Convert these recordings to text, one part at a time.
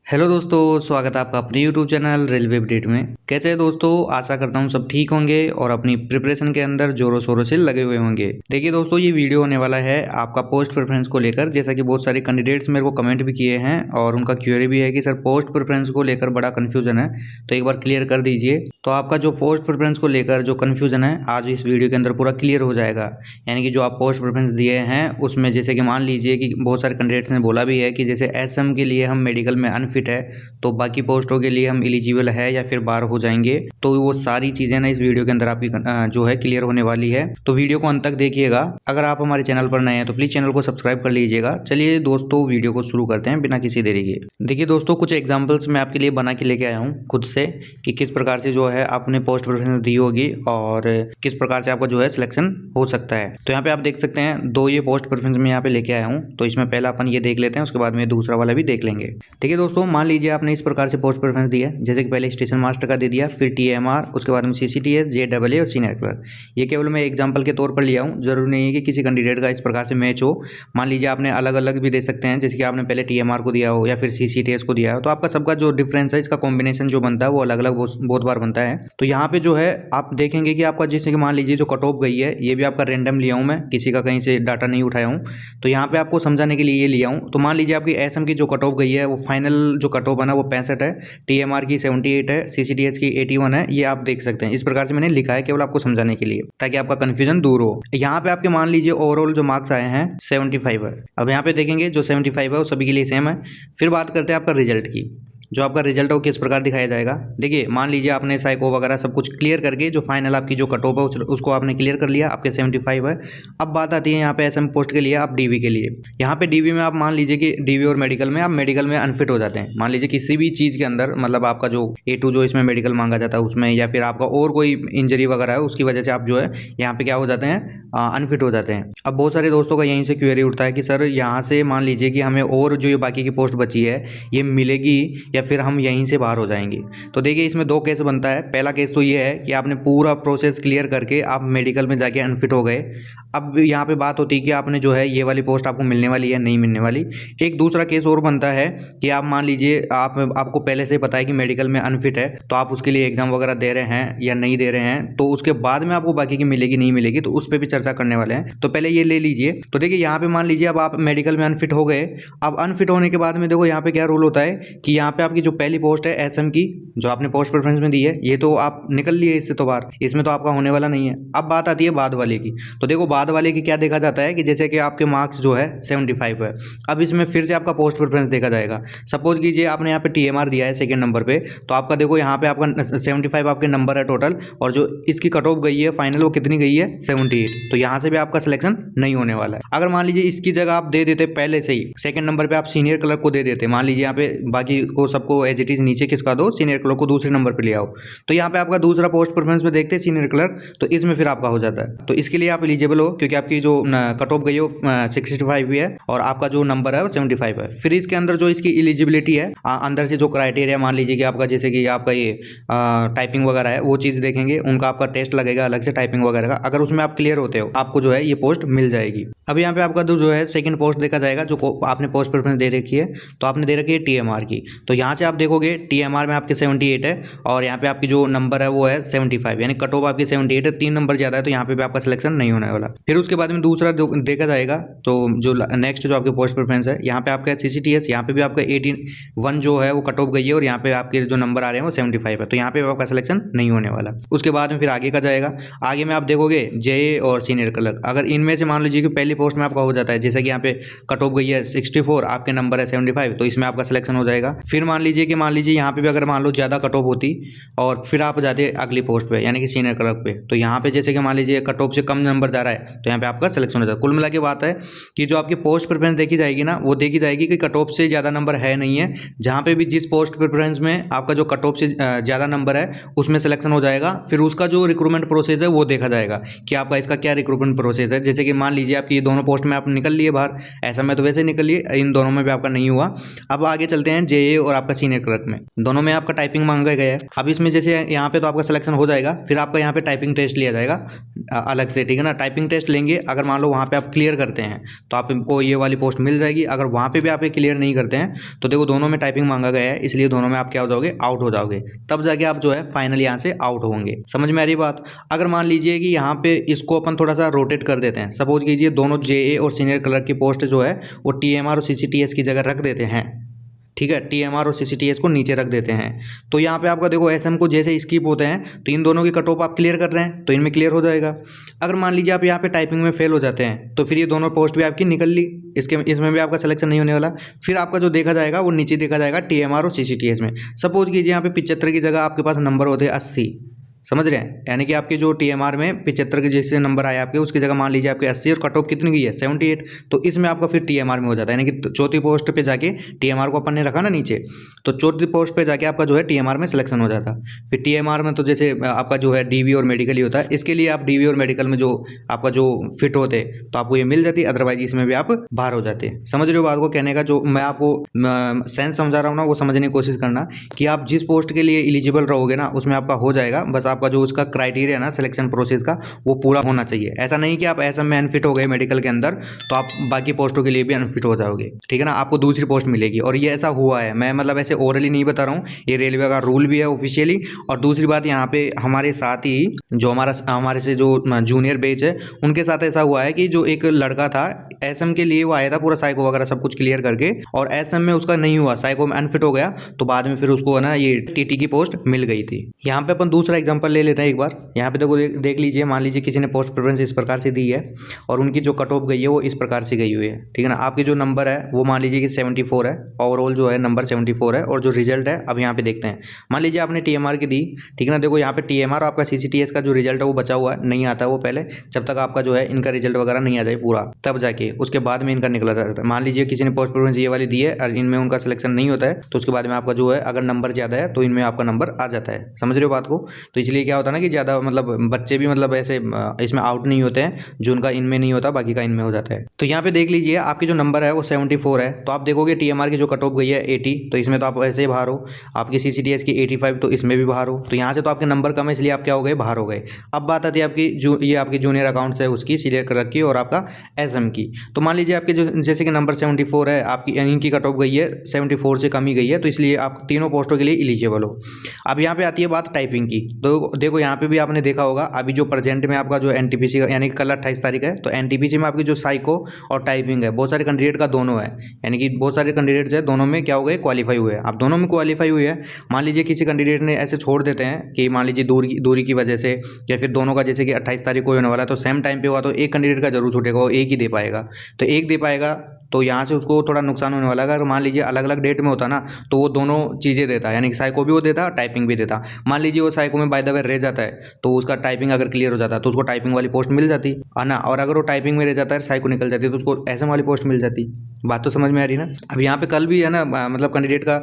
Hello दोस्तों, स्वागत है आपका अपने यूट्यूब चैनल रेलवे अपडेट में। कैसे हैं दोस्तों? आशा करता हूँ सब ठीक होंगे और अपनी प्रिपरेशन के अंदर जोरों शोरों से लगे हुए होंगे। देखिए दोस्तों, ये वीडियो होने वाला है आपका पोस्ट प्रेफरेंस को लेकर। जैसा कि बहुत सारे कैंडिडेट्स मेरे को कमेंट भी किए हैं और उनका क्वेरी भी है कि सर पोस्ट प्रेफरेंस को लेकर बड़ा कन्फ्यूजन है, तो एक बार क्लियर कर दीजिए। तो आपका जो पोस्ट प्रेफरेंस को लेकर जो कन्फ्यूजन है आज इस वीडियो के अंदर पूरा क्लियर हो जाएगा। यानी कि जो आप पोस्ट प्रेफरेंस दिए हैं उसमें जैसे कि मान लीजिए कि बहुत सारे कैंडिडेट्स ने बोला भी है कि जैसे एसएम के लिए हम मेडिकल में अनफिट है तो बाकी पोस्टों के लिए हम एलिजिबल है या फिर बाहर हो जाएंगे। तो वो सारी चीजें ना इस वीडियो के अंदर आपकी जो है क्लियर होने वाली है। तो वीडियो को अंत तक देखिएगा। अगर आप हमारे चैनल पर नए हैं तो प्लीज चैनल को सब्सक्राइब कर लीजिएगा। चलिए दोस्तों, वीडियो को शुरू करते हैं बिना किसी देरी के। देखिए दोस्तों, कुछ एग्जाम्पल्स मैं आपके लिए बना के लेके आया हूँ खुद से कि किस प्रकार से जो है आपने पोस्ट प्रेफरेंस दी होगी और किस प्रकार से आपका जो है सिलेक्शन हो सकता है। तो यहाँ पे आप देख सकते हैं दो ये पोस्ट प्रेफरेंस में यहाँ पे लेके आया हूँ। तो इसमें पहला अपन ये देख लेते हैं, उसके बाद में दूसरा वाला भी देख लेंगे। ठीक है दोस्तों, मान लीजिए आपने इस प्रकार से पोस्ट प्रेफरेंस दिया, जैसे कि पहले स्टेशन मास्टर का दे दिया, फिर टीएमआर, उसके बाद में सीसीटीएस, जेडब्ल्यू और सीनियर क्लर्क। ये केवल मैं एग्जांपल के तौर पर लिया हूँ, जरूरी नहीं है कि किसी कैंडिडेट का इस प्रकार से मैच हो। मान लीजिए आपने अलग अलग भी दे सकते हैं, जैसे कि आपने पहले टीएमआर को दिया हो या फिर सीसीटीएस को दिया हो, तो आपका सबका जो डिफरेंस है, इसका कॉम्बिनेशन जो बनता है वो अलग अलग बहुत बार बनता है। तो यहाँ पे जो है आप देखेंगे कि आपका जैसे कि मान लीजिए जो कट ऑफ गई है, ये भी आपका रैंडम लिया हूँ मैं, किसी का कहीं से डाटा नहीं उठाया हूँ। तो यहाँ पे आपको समझाने के लिए ये लिया हूँ। तो मान लीजिए आपकी एसएम की जो कट ऑफ गई है वो फाइनल जो कट ऑफ बना वो 65 है, टीएमआर की 78 है, सीसीटीएस की 81 है। ये आप देख सकते हैं। इस प्रकार से मैंने लिखा है केवल आपको समझाने के लिए, ताकि आपका कंफ्यूजन दूर हो। यहाँ पे आपके मान लीजिए ओवरऑल जो मार्क्स आए हैं 75 है। अब यहाँ पे देखेंगे जो 75 है वो सभी के लिए सेम है। फिर बात करते हैं आपका रिजल्ट की। जो आपका रिजल्ट है वो किस प्रकार दिखाया जाएगा। देखिए मान लीजिए आपने साइको वगैरह सब कुछ क्लियर करके जो फाइनल आपकी जो कट ऑफ है उसको आपने क्लियर कर लिया, आपके 75 है। अब बात आती है यहाँ पे एसएम पोस्ट के लिए, आप डीवी के लिए। यहाँ पे डीवी में आप मान लीजिए कि डीवी और मेडिकल में आप मेडिकल में अनफिट हो जाते हैं। मान लीजिए किसी भी चीज़ के अंदर, मतलब आपका जो A2 जो इसमें मेडिकल मांगा जाता है उसमें, या फिर आपका और कोई इंजरी वगैरह है उसकी वजह से आप जो है यहाँ पे क्या हो जाते हैं, अनफिट हो जाते हैं। अब बहुत सारे दोस्तों का यहीं से क्वेरी उठता है कि सर यहाँ से मान लीजिए कि हमें और जो ये बाकी की पोस्ट बची है ये मिलेगी या फिर हम यहीं से बाहर हो जाएंगे। तो देखिए इसमें दो केस बनता है। पहला केस तो ये है कि आपने पूरा प्रोसेस क्लियर करके आप मेडिकल में जाके अनफिट हो गए। अब यहाँ पे बात होती है कि आपने जो है ये वाली पोस्ट आपको मिलने वाली है नहीं मिलने वाली। एक दूसरा केस और बनता है कि आप मान लीजिए आपको पहले से पता है कि मेडिकल में अनफिट है, तो आप उसके लिए एग्जाम वगैरह दे रहे हैं या नहीं दे रहे हैं, तो उसके बाद में आपको बाकी की मिलेगी नहीं मिलेगी, तो उस पर भी चर्चा करने वाले हैं। तो पहले ये ले लीजिए। तो देखिए यहाँ पे मान लीजिए अब आप मेडिकल में अनफिट हो गए। अब अनफिट होने के बाद में देखो यहाँ पे क्या रूल होता है कि यहाँ पे आपकी जो पहली पोस्ट है एसएम की, जो आपने पोस्ट प्रेफरेंस में दी है, ये तो आप निकल लिए इससे तो बाहर, इसमें तो आपका होने वाला नहीं है। अब बात आती है बाद वाले की। तो देखो बाद वाले की क्या देखा जाता है कि जैसे कि आपके मार्क्स जो है 75 है, अब इसमें फिर से आपका पोस्ट प्रेफरेंस देखा जाएगा। सपोज कीजिए आपने यहाँ पे टीएमआर दिया है सेकंड नंबर पे, तो आपका देखो यहाँ पे आपका 75 आपके नंबर है टोटल, और जो इसकी कट ऑफ गई है फाइनल वो कितनी गई है 78। तो यहाँ से भी आपका सिलेक्शन नहीं होने वाला है। अगर मान लीजिए इसकी जगह आप दे देते पहले से ही सेकंड नंबर पे आप सीनियर क्लर्क को दे देते, मान लीजिए यहाँ पे बाकी को सबको एज इट इज नीचे किसका दो, सीनियर क्लर्क को दूसरे नंबर पे ले आओ, तो यहाँ पे आपका दूसरा पोस्ट प्रेफरेंस में देखते हैं सीनियर क्लर्क, तो इसमें फिर आपका हो जाता है। तो इसके लिए आप एलिजिबल हो क्योंकि आपकी जो कट ऑफ गई है 65 भी है और आपका जो नंबर है वो 75 है। फिर इसके अंदर जो इसकी एलिजिबिलिटी है अंदर से जो क्राइटेरिया, मान लीजिए कि आपका जैसे कि आपका ये टाइपिंग वगैरह है, वो चीज़ देखेंगे, उनका आपका टेस्ट लगेगा अलग से टाइपिंग वगैरह का। अगर उसमें आप क्लियर होते हो आपको जो है ये पोस्ट मिल जाएगी। अब यहाँ पे आपका जो है सेकंड पोस्ट देखा जाएगा, जो आपने पोस्ट प्रेफरेंस दे रखी है, तो आपने दे रखी है टीएमआर की। तो यहाँ से आप देखोगे टीएमआर में आपके 78 है और यहाँ पे आपकी जो नंबर है वो है 75, यानी कट ऑफ आपकी 78 है, 3 नंबर ज़्यादा है, तो यहाँ पे भी आपका सिलेक्शन नहीं होने वाला। फिर उसके बाद में दूसरा देखा जाएगा, तो जो नेक्स्ट जो आपके पोस्ट प्रेफरेंस है, यहाँ पे आपका सीसीटीएस, यहाँ पे भी आपका 81 जो है वो कट ऑफ गई है और यहाँ पे आपके जो नंबर आ रहे हैं वो 75 है, तो यहाँ पे आपका सिलेक्शन नहीं होने वाला। उसके बाद में फिर आगे का जाएगा। आगे में आप देखोगे जेए और सीनियर क्लर्क, अगर इनमें से मान लीजिए कि पहली पोस्ट में आपका हो जाता है, जैसे कि यहाँ पे कट ऑफ गई है 64, आपके नंबर है 75, तो इसमें आपका सिलेक्शन हो जाएगा। फिर मान लीजिए यहाँ पे भी अगर मान लो ज़्यादा कट ऑफ होती और फिर आप जाते अगली पोस्ट पे, यानी कि सीनियर क्लर्क पे, तो यहाँ पे जैसे कि मान लीजिए कट ऑफ से कम नंबर जा रहा है, तो यहाँ पे आपका सिलेक्शन हो जाता है। कुल मिला के बात है कि जो आपकी पोस्ट प्रेफरेंस देखी जाएगी ना, वो देखी जाएगी कि कट ऑफ से ज़्यादा नंबर है नहीं है। जहाँ पे भी जिस पोस्ट प्रेफरेंस में आपका जो कट ऑफ से ज़्यादा नंबर है उसमें सिलेक्शन हो जाएगा। फिर उसका जो रिक्रूटमेंट प्रोसेस है वो देखा जाएगा कि आपका इसका क्या रिक्रूटमेंट प्रोसेस है। जैसे कि मान लीजिए आपकी दोनों पोस्ट में आप निकल लिए बाहर, ऐसा में तो वैसे निकल लिए, इन दोनों में भी आपका नहीं हुआ। अब आगे चलते हैं जेए और आपका आपका सीनियर क्लर्क में, दोनों में आपका टाइपिंग मांगा गया है। अब इसमें जैसे यहाँ पे तो आपका सिलेक्शन हो जाएगा, फिर आपका यहाँ पे टाइपिंग टेस्ट लिया जाएगा अलग से, ठीक है ना। टाइपिंग टेस्ट लेंगे, अगर मान लो वहाँ पे आप क्लियर करते हैं तो आपको ये वाली पोस्ट मिल जाएगी। अगर वहाँ पे भी आप क्लियर नहीं करते हैं तो देखो दोनों में टाइपिंग मांगा गया है, इसलिए दोनों में आप क्या हो जाओगे, आउट हो जाओगे। तब जाके आप जो है फाइनल यहाँ से आउट होंगे। समझ में आ रही बात। अगर मान लीजिए कि यहाँ पे इसको अपन थोड़ा सा रोटेट कर देते हैं, सपोज कीजिए दोनों जेए और सीनियर क्लर्क की पोस्ट जो है वो टीएमआर और सीसीटीएस की जगह रख देते हैं, ठीक है। टीएमआर और सीसीटीएस को नीचे रख देते हैं, तो यहाँ पे आपका देखो एसएम को जैसे स्किप होते हैं तो इन दोनों की कट ऑफ आप क्लियर कर रहे हैं तो इनमें क्लियर हो जाएगा। अगर मान लीजिए आप यहाँ पे टाइपिंग में फेल हो जाते हैं तो फिर ये दोनों पोस्ट भी आपकी निकल ली, इसमें भी आपका सिलेक्शन नहीं होने वाला। फिर आपका जो देखा जाएगा वो नीचे देखा जाएगा टीएमआर और सीसीटीएस में। सपोज कीजिए यहाँ पे 75 की जगह आपके पास नंबर होते हैं 80, समझ रहे हैं, यानी कि आपके जो टीएमआर में 75 के जैसे नंबर आए आपके, उसकी जगह मान लीजिए आपके 80 और कट ऑफ कितनी गई है 78, तो इसमें आपका फिर टीएमआर में हो जाता है। यानी कि चौथी पोस्ट पे जाके टीएमआर को अपन ने रखा ना नीचे, तो चौथी पोस्ट पे जाके आपका जो है टीएमआर में सिलेक्शन हो जाता। फिर टीएमआर में तो जैसे आपका जो है डीवी और मेडिकल ही होता है, इसके लिए आप डीवी और मेडिकल में जो आपका जो फिट होते तो आपको ये मिल जाती, अदरवाइज इसमें भी आप बाहर हो जाते। समझ रहे हो बात को, कहने का जो मैं आपको सेंस समझा रहा हूँ ना वो समझने की कोशिश करना कि आप जिस पोस्ट के लिए एलिजिबल रहोगे ना उसमें आपका हो जाएगा। बस आपका जो उसका क्राइटेरिया ना सिलेक्शन प्रोसेस का वो पूरा होना चाहिए। ऐसा नहीं कि आप ऐसा में अनफिट हो गए मेडिकल के अंदर तो आप बाकी पोस्टों के लिए भी अनफिट हो जाओगे, ठीक है ना। आपको दूसरी पोस्ट मिलेगी और ये ऐसा हुआ है, मैं मतलब ऐसे ओरली नहीं बता रहा हूँ, ये रेलवे का रूल भी है ऑफिशियली। और दूसरी बात यहाँ पे हमारे साथ ही जो हमारे से जो जूनियर बैच है उनके साथ ऐसा हुआ है कि जो एक लड़का था एसएम के लिए वो आया था पूरा साइको वगैरह सब कुछ क्लियर करके, और एसएम में उसका नहीं हुआ, साइको में अनफिट हो गया, तो बाद में फिर उसको ना ये टीटी की पोस्ट मिल गई थी। यहाँ पे अपन दूसरा एग्जांपल ले लेते हैं एक बार। यहाँ पे देखो देख लीजिए, मान लीजिए किसी ने पोस्ट प्रेफरेंस इस प्रकार से दी है और उनकी जो कट ऑफ गई है वो इस प्रकार से गई हुई है, ठीक है ना। आपकी जो नंबर है वो मान लीजिए कि 74 है, ओवरऑल जो है नंबर 74 है, और जो रिजल्ट है अब यहाँ पे देखते हैं। मान लीजिए आपने टीएमआर की दी, ठीक है ना। देखो यहाँ पे टीएमआर और आपका सीसीटीएस का जो रिजल्ट है वो बचा हुआ है, नहीं आता वो पहले, जब तक आपका जो है इनका रिजल्ट वगैरह नहीं आ जाए पूरा, तब जाके उसके बाद में इनका निकला जाता है। मान लीजिए किसी ने पोस्ट प्रेफरेंस ये वाली दी है और इनमें उनका सिलेक्शन नहीं होता है तो उसके बाद में आपका जो है अगर नंबर ज़्यादा है तो इनमें आपका नंबर आ जाता है। समझ रहे हो बात को। तो इसलिए क्या होता है ना कि ज़्यादा मतलब बच्चे भी मतलब ऐसे इसमें आउट नहीं होते हैं, जो उनका इनमें नहीं होता बाकी का इनमें हो जाता है। तो यहाँ पे देख लीजिए आपकी जो नंबर है वो 74 है, तो आप देखोगे टीएमआर की जो कट ऑफ गई है 80, तो इसमें तो आप ऐसे ही बाहर हो। आपकी सीसीटीएस की 85, तो इसमें भी बाहर हो। तो यहाँ से तो आपके नंबर कम है इसलिए आप क्या हो गए, बाहर हो गए। अब बात आती है आपकी ये आपकी जूनियर अकाउंट्स है उसकी सिलेक्ट रखी और आपका एसएम की। तो मान लीजिए आपके जो जैसे कि नंबर 74 है, आपकी इनकी कट ऑफ गई है 74 से कम ही गई है, तो इसलिए आप तीनों पोस्टों के लिए एलिजिबल हो। अब यहाँ पे आती है बात टाइपिंग की। तो देखो यहाँ पे भी आपने देखा होगा अभी जो प्रेजेंट में आपका जो एनटीपीसी का यानी कि कल 28 तारीख है, तो एनटीपीसी में आपकी जो साइको और टाइपिंग है बहुत सारे कैंडिडेट का दोनों है, यानी कि बहुत सारे कैंडिडेट्स है दोनों में क्या हो गए, क्वालिफाई हुए हैं। आप दोनों में क्वालिफाई हुए हैं। मान लीजिए किसी कैंडिडेट ने ऐसे छोड़ देते हैं कि मान लीजिए दूरी की वजह से, या फिर दोनों का जैसे कि 28 तारीख को होने वाला है तो सेम टाइम पे हुआ तो एक कैंडिडेट का जरूर छूटेगा, वो एक ही दे पाएगा। तो एक दे पाएगा तो यहाँ से उसको थोड़ा नुकसान होने वाला है। अगर मान लीजिए अलग अलग डेट में होता ना तो वो दोनों चीज़ें देता, यानी कि साइको भी वो देता, टाइपिंग भी देता। मान लीजिए वो साइको में बाय द वे रह जाता है तो उसका टाइपिंग अगर क्लियर हो जाता है तो उसको टाइपिंग वाली पोस्ट मिल जाती है ना, और अगर वो टाइपिंग में रह जाता है साइको निकल जाती है तो उसको एसएम वाली पोस्ट मिल जाती। बात तो समझ में आ रही ना। अब यहाँ पे कल भी है ना, मतलब कैंडिडेट का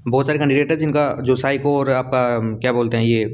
बहुत सारे कैंडिडेट है जिनका जो साइको और आपका क्या बोलते हैं ये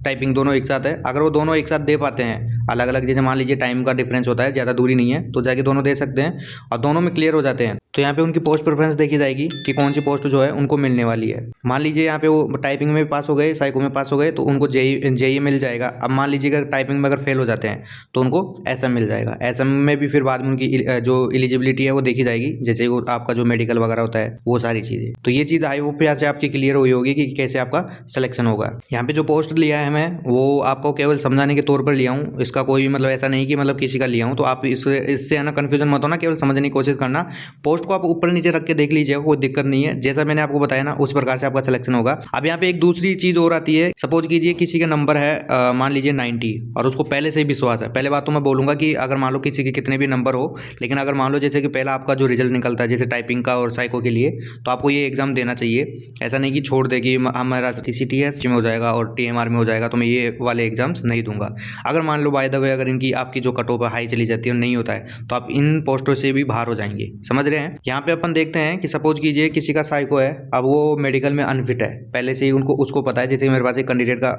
टाइपिंग दोनों एक साथ है। अगर वो दोनों एक साथ दे पाते हैं अलग अलग, जैसे मान लीजिए टाइम का डिफरेंस होता है, ज़्यादा दूरी नहीं है, तो जाके दोनों दे सकते हैं और दोनों में क्लियर हो जाते हैं, तो यहाँ पे उनकी पोस्ट प्रेफरेंस देखी जाएगी कि कौन सी पोस्ट जो है उनको मिलने वाली है। मान लीजिए यहाँ पे वो टाइपिंग में पास हो गए, साइको में पास हो गए, तो उनको जेई मिल जाएगा। अब मान लीजिए अगर टाइपिंग में अगर फेल हो जाते हैं तो उनको एसएम मिल जाएगा। एसएम में भी फिर बाद में उनकी जो एलिजिबिलिटी है वो देखी जाएगी, जैसे वो आपका जो मेडिकल वगैरह होता है वो सारी चीज़ें। तो ये चीज़ आई होप यहाँ से आपकी क्लियर हुई होगी कि कैसे आपका सिलेक्शन होगा। यहाँ पे जो पोस्ट लिया है मैं वो आपको केवल समझाने के तौर पर लिया हूँ, इसका कोई मतलब ऐसा नहीं कि मतलब किसी का लिया हूँ, तो आप इससे है ना कन्फ्यूजन मत होना, केवल समझने की कोशिश करना। पोस्ट को आप ऊपर नीचे रख के देख लीजिएगा, कोई दिक्कत नहीं है। जैसा मैंने आपको बताया ना उस प्रकार से आपका सिलेक्शन होगा। अब यहाँ पे एक दूसरी चीज और आती है, सपोज कीजिए किसी का नंबर है मान लीजिए 90 और उसको पहले से ही विश्वास है। पहले बात तो मैं बोलूंगा कि अगर मान लो किसी के कितने भी नंबर हो, लेकिन अगर मान लो जैसे कि पहला आपका जो रिजल्ट निकलता है जैसे टाइपिंग का और साइको के लिए, तो आपको ये एग्जाम देना चाहिए। ऐसा नहीं कि छोड़ दे कि हमारा सीसीटीएस में हो जाएगा और टीएमआर में हो जाएगा तो मैं ये वाले एग्जाम्स नहीं दूंगा। अगर मान लो बाय द वे अगर इनकी आपकी जो कट ऑफ हाई चली जाती है और नहीं होता है तो आप इन पोस्टों से भी बाहर हो जाएंगे। समझ रहे हैं। यहाँ पे अपन देखते हैं कि सपोज कीजिए किसी का साइको है, अब वो मेडिकल में अनफिट है, पहले से ही उसको पता है। जैसे मेरे पास एक कैंडिडेट का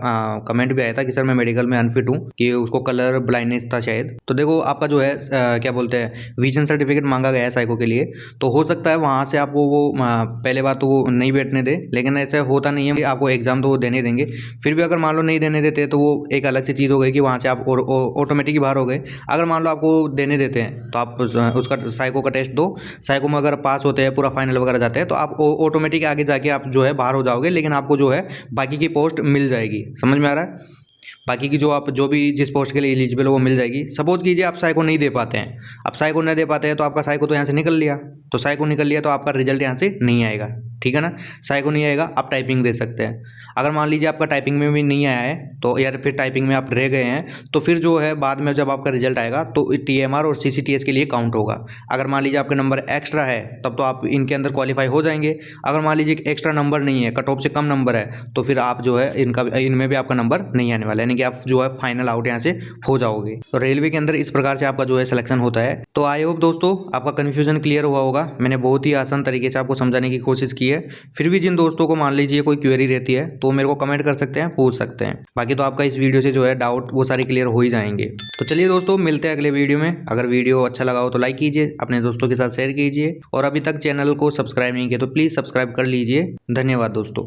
कमेंट भी आया था कि सर मैं मेडिकल में अनफिट हूँ, कि उसको कलर ब्लाइंडनेस था शायद। तो देखो आपका जो है क्या बोलते हैं विजन सर्टिफिकेट मांगा गया है साइको के लिए, तो हो सकता है वहाँ से आपको वो पहले बात तो वो नहीं बैठने दे, लेकिन ऐसा होता नहीं है, आपको एग्जाम तो वो देने देंगे। फिर भी अगर मान लो नहीं देने देते तो वो एक अलग सी चीज़ हो गई कि वहाँ से आप ऑटोमेटिक बाहर हो गए। अगर मान लो आपको देने देते हैं तो आप उसका साइको का टेस्ट दो, साइको में अगर पास होते हैं, पूरा फाइनल वगैरह जाते हैं, तो आप ऑटोमेटिक आगे जाके आप जो है बाहर हो जाओगे, लेकिन आपको जो है बाकी की पोस्ट मिल जाएगी। समझ में आ रहा है। बाकी की जो भी जिस पोस्ट के लिए एलिजिबल हो वो मिल जाएगी। सपोज कीजिए आप साइको नहीं दे पाते हैं, अब साइको नहीं दे पाते हैं तो आपका साइको तो यहाँ से निकल लिया, तो साइको निकल लिया तो आपका रिजल्ट यहाँ से नहीं आएगा। ठीक है ना, साइको नहीं आएगा, आप टाइपिंग दे सकते हैं। अगर मान लीजिए आपका टाइपिंग में भी नहीं आया है तो यार फिर टाइपिंग में आप रह गए हैं, तो फिर जो है बाद में जब आपका रिजल्ट आएगा तो टीएमआर और सीसीटीएस के लिए काउंट होगा। अगर मान लीजिए आपके नंबर एक्स्ट्रा है तब तो आप इनके अंदर क्वालिफाई हो जाएंगे। अगर मान लीजिए एक्स्ट्रा नंबर नहीं है, कट ऑफ से कम नंबर है, तो फिर आप जो है इनमें भी आपका नंबर नहीं आने वाला है, यानी कि आप जो है फाइनल आउट यहाँ से हो जाओगे। तो रेलवे के अंदर इस प्रकार से आपका जो है सिलेक्शन होता है। तो आई होप दोस्तों आपका कन्फ्यूजन क्लियर हुआ होगा। मैंने बहुत ही आसान तरीके से आपको समझाने की कोशिश की है। फिर भी जिन दोस्तों को मान लीजिए कोई क्वेरी रहती है तो मेरे को कमेंट कर सकते हैं, पूछ सकते हैं। बाकी तो आपका इस वीडियो से जो है डाउट वो सारे क्लियर हो ही जाएंगे। तो चलिए दोस्तों मिलते हैं अगले वीडियो में। अगर वीडियो अच्छा लगा हो तो लाइक कीजिए, अपने दोस्तों के साथ शेयर कीजिए, और अभी तक चैनल को सब्सक्राइब नहीं किया तो प्लीज़ सब्सक्राइब कर लीजिए। धन्यवाद दोस्तों।